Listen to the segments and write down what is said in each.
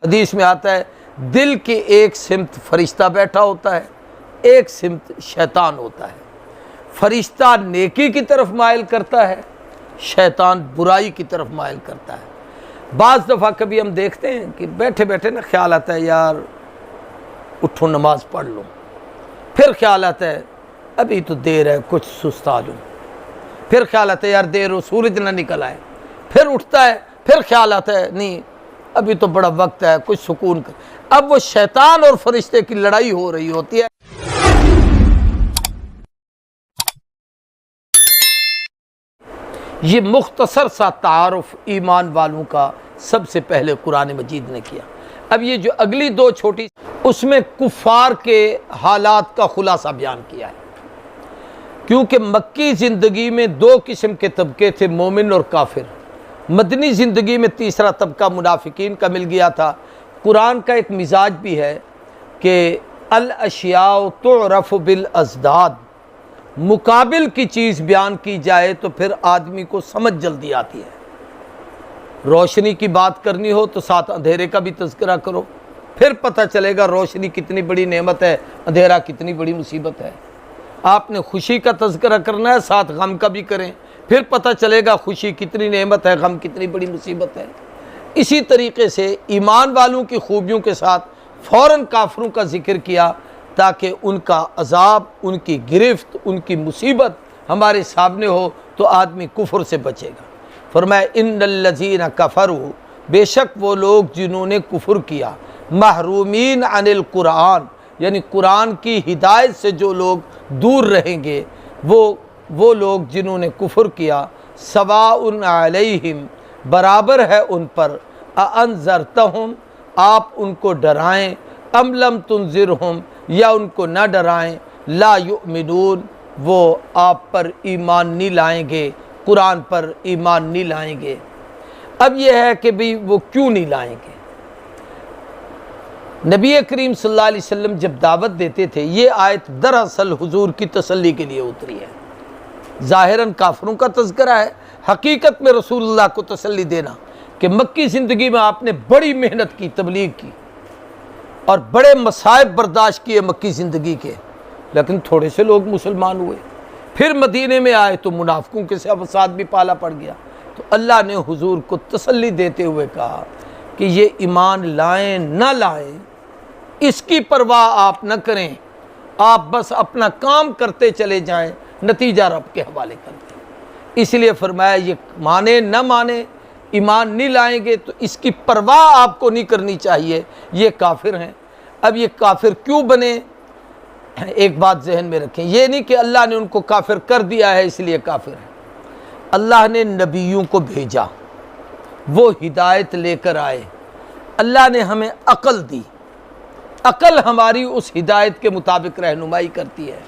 حدیث میں آتا ہے دل کی ایک سمت فرشتہ بیٹھا ہوتا ہے، ایک سمت شیطان ہوتا ہے۔ فرشتہ نیکی کی طرف مائل کرتا ہے، شیطان برائی کی طرف مائل کرتا ہے۔ بعض دفعہ کبھی ہم دیکھتے ہیں کہ بیٹھے بیٹھے نا خیال آتا ہے یار اٹھو نماز پڑھ لوں، پھر خیال آتا ہے ابھی تو دیر ہے کچھ سستا لوں، پھر خیال آتا ہے یار دیر ہو سورج نہ نکل آئے، پھر اٹھتا ہے، پھر خیال آتا ہے نہیں ابھی تو بڑا وقت ہے کچھ سکون کر۔ اب وہ شیطان اور فرشتے کی لڑائی ہو رہی ہوتی ہے۔ یہ مختصر سا تعارف ایمان والوں کا سب سے پہلے قرآن مجید نے کیا۔ اب یہ جو اگلی دو چھوٹی اس میں کفار کے حالات کا خلاصہ بیان کیا ہے، کیونکہ مکی زندگی میں دو قسم کے طبقے تھے، مومن اور کافر۔ مدنی زندگی میں تیسرا طبقہ منافقین کا مل گیا تھا۔ قرآن کا ایک مزاج بھی ہے کہ الاشیاء تعرف بالازداد، مقابل کی چیز بیان کی جائے تو پھر آدمی کو سمجھ جلدی آتی ہے۔ روشنی کی بات کرنی ہو تو ساتھ اندھیرے کا بھی تذکرہ کرو، پھر پتہ چلے گا روشنی کتنی بڑی نعمت ہے، اندھیرا کتنی بڑی مصیبت ہے۔ آپ نے خوشی کا تذکرہ کرنا ہے ساتھ غم کا بھی کریں، پھر پتہ چلے گا خوشی کتنی نعمت ہے، غم کتنی بڑی مصیبت ہے۔ اسی طریقے سے ایمان والوں کی خوبیوں کے ساتھ فوراً کافروں کا ذکر کیا تاکہ ان کا عذاب، ان کی گرفت، ان کی مصیبت ہمارے سامنے ہو تو آدمی کفر سے بچے گا۔ فرمایا ان الذین کفروا، بے شک وہ لوگ جنہوں نے کفر کیا، محرومین عن القرآن، یعنی قرآن کی ہدایت سے جو لوگ دور رہیں گے، وہ لوگ جنہوں نے کفر کیا، سواء علیہم، برابر ہے ان پر، اانذرتہم، آپ ان کو ڈرائیں، ام لم تنذرہم، یا ان کو نہ ڈرائیں، لا یؤمنون، وہ آپ پر ایمان نہیں لائیں گے، قرآن پر ایمان نہیں لائیں گے۔ اب یہ ہے کہ بھی وہ کیوں نہیں لائیں گے؟ نبی کریم صلی اللہ علیہ وسلم جب دعوت دیتے تھے، یہ آیت دراصل حضور کی تسلی کے لیے اتری ہے۔ ظاہراً کافروں کا تذکرہ ہے، حقیقت میں رسول اللہ کو تسلی دینا کہ مکی زندگی میں آپ نے بڑی محنت کی، تبلیغ کی اور بڑے مصائب برداشت کیے مکی زندگی کے، لیکن تھوڑے سے لوگ مسلمان ہوئے۔ پھر مدینے میں آئے تو منافقوں کے فساد بھی پالا پڑ گیا، تو اللہ نے حضور کو تسلی دیتے ہوئے کہا کہ یہ ایمان لائیں نہ لائیں اس کی پرواہ آپ نہ کریں، آپ بس اپنا کام کرتے چلے جائیں، نتیجہ رب کے حوالے کر دیں۔ اس لیے فرمایا یہ مانے نہ مانے، ایمان نہیں لائیں گے تو اس کی پرواہ آپ کو نہیں کرنی چاہیے، یہ کافر ہیں۔ اب یہ کافر کیوں بنے؟ ایک بات ذہن میں رکھیں، یہ نہیں کہ اللہ نے ان کو کافر کر دیا ہے اس لیے کافر ہیں۔ اللہ نے نبیوں کو بھیجا، وہ ہدایت لے کر آئے، اللہ نے ہمیں عقل دی، عقل ہماری اس ہدایت کے مطابق رہنمائی کرتی ہے۔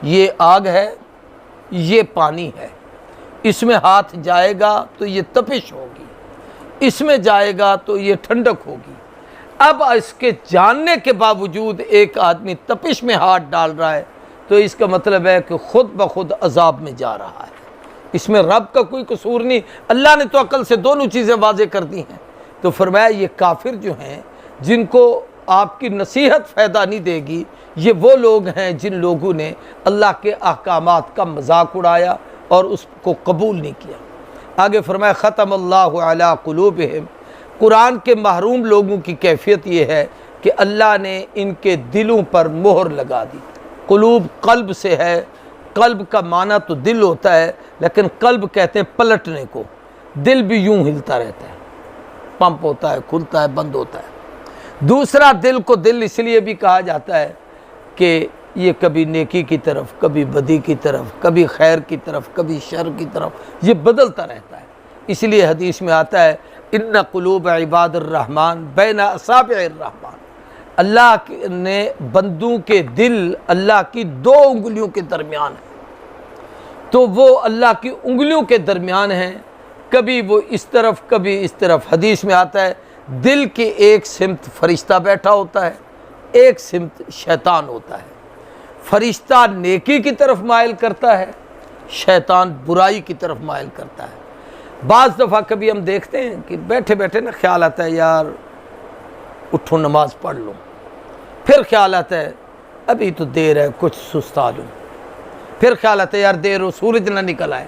یہ آگ ہے، یہ پانی ہے، اس میں ہاتھ جائے گا تو یہ تپش ہوگی، اس میں جائے گا تو یہ ٹھنڈک ہوگی۔ اب اس کے جاننے کے باوجود ایک آدمی تپش میں ہاتھ ڈال رہا ہے تو اس کا مطلب ہے کہ خود بخود عذاب میں جا رہا ہے، اس میں رب کا کوئی قصور نہیں۔ اللہ نے تو عقل سے دونوں چیزیں واضح کر دی ہیں۔ تو فرمایا یہ کافر جو ہیں جن کو آپ کی نصیحت فائدہ نہیں دے گی، یہ وہ لوگ ہیں جن لوگوں نے اللہ کے احکامات کا مذاق اڑایا اور اس کو قبول نہیں کیا۔ آگے فرمایا ختم اللہ علی قلوبہم، قرآن کے محروم لوگوں کی کیفیت یہ ہے کہ اللہ نے ان کے دلوں پر مہر لگا دی۔ قلوب قلب سے ہے، قلب کا معنی تو دل ہوتا ہے، لیکن قلب کہتے ہیں پلٹنے کو، دل بھی یوں ہلتا رہتا ہے، پمپ ہوتا ہے، کھلتا ہے، بند ہوتا ہے۔ دوسرا دل کو دل اس لیے بھی کہا جاتا ہے کہ یہ کبھی نیکی کی طرف، کبھی بدی کی طرف، کبھی خیر کی طرف، کبھی شر کی طرف، یہ بدلتا رہتا ہے۔ اس لیے حدیث میں آتا ہے ان قلوب عباد الرحمن بین اصابع الرحمن، اللہ نے بندوں کے دل اللہ کی دو انگلیوں کے درمیان ہیں، تو وہ اللہ کی انگلیوں کے درمیان ہیں، کبھی وہ اس طرف کبھی اس طرف۔ حدیث میں آتا ہے دل کی ایک سمت فرشتہ بیٹھا ہوتا ہے، ایک سمت شیطان ہوتا ہے۔ فرشتہ نیکی کی طرف مائل کرتا ہے، شیطان برائی کی طرف مائل کرتا ہے۔ بعض دفعہ کبھی ہم دیکھتے ہیں کہ بیٹھے بیٹھے نا خیال آتا ہے یار اٹھوں نماز پڑھ لوں، پھر خیال آتا ہے ابھی تو دیر ہے کچھ سستا لوں، پھر خیال آتا ہے یار دیر ہو سورج نہ نکل آئے،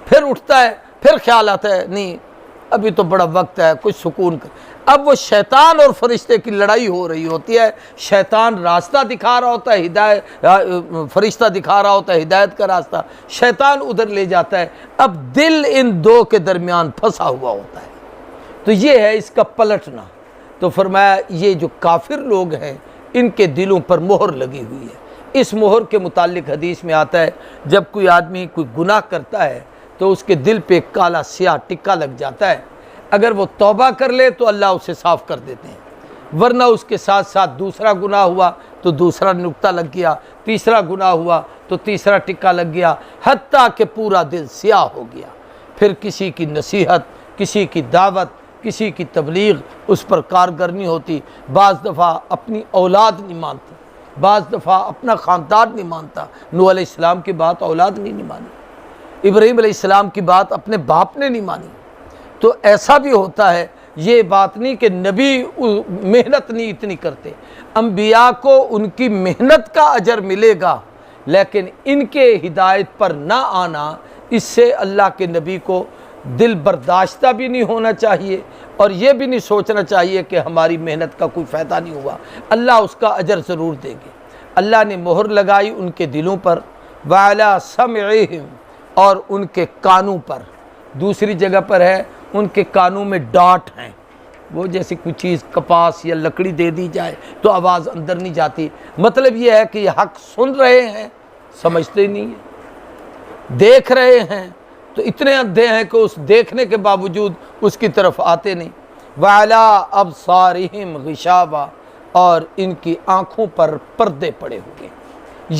پھر اٹھتا ہے، پھر خیال آتا ہے نہیں ابھی تو بڑا وقت ہے کچھ سکون کر۔ اب وہ شیطان اور فرشتے کی لڑائی ہو رہی ہوتی ہے، شیطان راستہ دکھا رہا ہوتا ہے ہدایت، فرشتہ دکھا رہا ہوتا ہے ہدایت کا راستہ، شیطان ادھر لے جاتا ہے، اب دل ان دو کے درمیان پھنسا ہوا ہوتا ہے۔ تو یہ ہے اس کا پلٹنا۔ تو فرمایا یہ جو کافر لوگ ہیں ان کے دلوں پر مہر لگی ہوئی ہے۔ اس مہر کے متعلق حدیث میں آتا ہے جب کوئی آدمی کوئی گناہ کرتا ہے تو اس کے دل پہ کالا سیاہ ٹکا لگ جاتا ہے، اگر وہ توبہ کر لے تو اللہ اسے صاف کر دیتے ہیں، ورنہ اس کے ساتھ ساتھ دوسرا گناہ ہوا تو دوسرا نقطہ لگ گیا، تیسرا گناہ ہوا تو تیسرا ٹکا لگ گیا، حتیٰ کہ پورا دل سیاہ ہو گیا۔ پھر کسی کی نصیحت، کسی کی دعوت، کسی کی تبلیغ اس پر کارگر نہیں ہوتی، بعض دفعہ اپنی اولاد نہیں مانتی، بعض دفعہ اپنا خاندان نہیں مانتا۔ نوح علیہ السلام کی بات اولاد نہیں مانی، ابراہیم علیہ السلام کی بات اپنے باپ نے نہیں مانی۔ تو ایسا بھی ہوتا ہے، یہ بات نہیں کہ نبی محنت نہیں اتنی کرتے، انبیاء کو ان کی محنت کا اجر ملے گا، لیکن ان کے ہدایت پر نہ آنا اس سے اللہ کے نبی کو دل برداشتہ بھی نہیں ہونا چاہیے، اور یہ بھی نہیں سوچنا چاہیے کہ ہماری محنت کا کوئی فائدہ نہیں ہوا، اللہ اس کا اجر ضرور دے گے۔ اللہ نے مہر لگائی ان کے دلوں پر، وَعَلَىٰ سَمْعِهِمْ، اور ان کے کانوں پر۔ دوسری جگہ پر ہے ان کے کانوں میں ڈانٹ ہیں، وہ جیسے کوئی چیز کپاس یا لکڑی دے دی جائے تو آواز اندر نہیں جاتی، مطلب یہ ہے کہ یہ حق سن رہے ہیں سمجھتے نہیں ہیں، دیکھ رہے ہیں تو اتنے اندھے ہیں کہ اس دیکھنے کے باوجود اس کی طرف آتے نہیں۔ وَعَلَىٰ أَبْصَارِهِمْ غِشَاوَةٌ، اور ان کی آنکھوں پر پردے پڑے ہوئے۔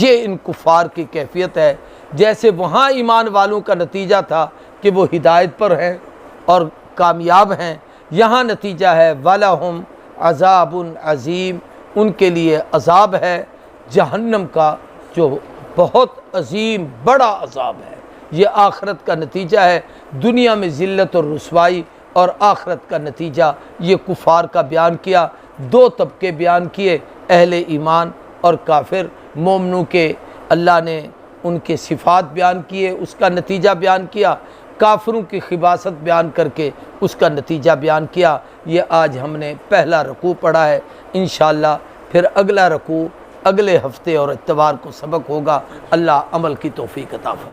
یہ ان کفار کی کیفیت ہے، جیسے وہاں ایمان والوں کا نتیجہ تھا کہ وہ ہدایت پر ہیں اور کامیاب ہیں، یہاں نتیجہ ہے وَلَهُمْ عَذَابٌ عَظِيمٌ، ان کے لیے عذاب ہے جہنم کا جو بہت عظیم بڑا عذاب ہے۔ یہ آخرت کا نتیجہ ہے، دنیا میں ذلت اور رسوائی، اور آخرت کا نتیجہ یہ کفار کا بیان کیا۔ دو طبقے بیان کیے، اہل ایمان اور کافر۔ مومنوں کے اللہ نے ان کے صفات بیان کیے، اس کا نتیجہ بیان کیا، کافروں کی خباثت بیان کر کے اس کا نتیجہ بیان کیا۔ یہ آج ہم نے پہلا رکوع پڑھا ہے، انشاءاللہ پھر اگلا رکوع اگلے ہفتے اور اتوار کو سبق ہوگا۔ اللہ عمل کی توفیق عطا فرمائے۔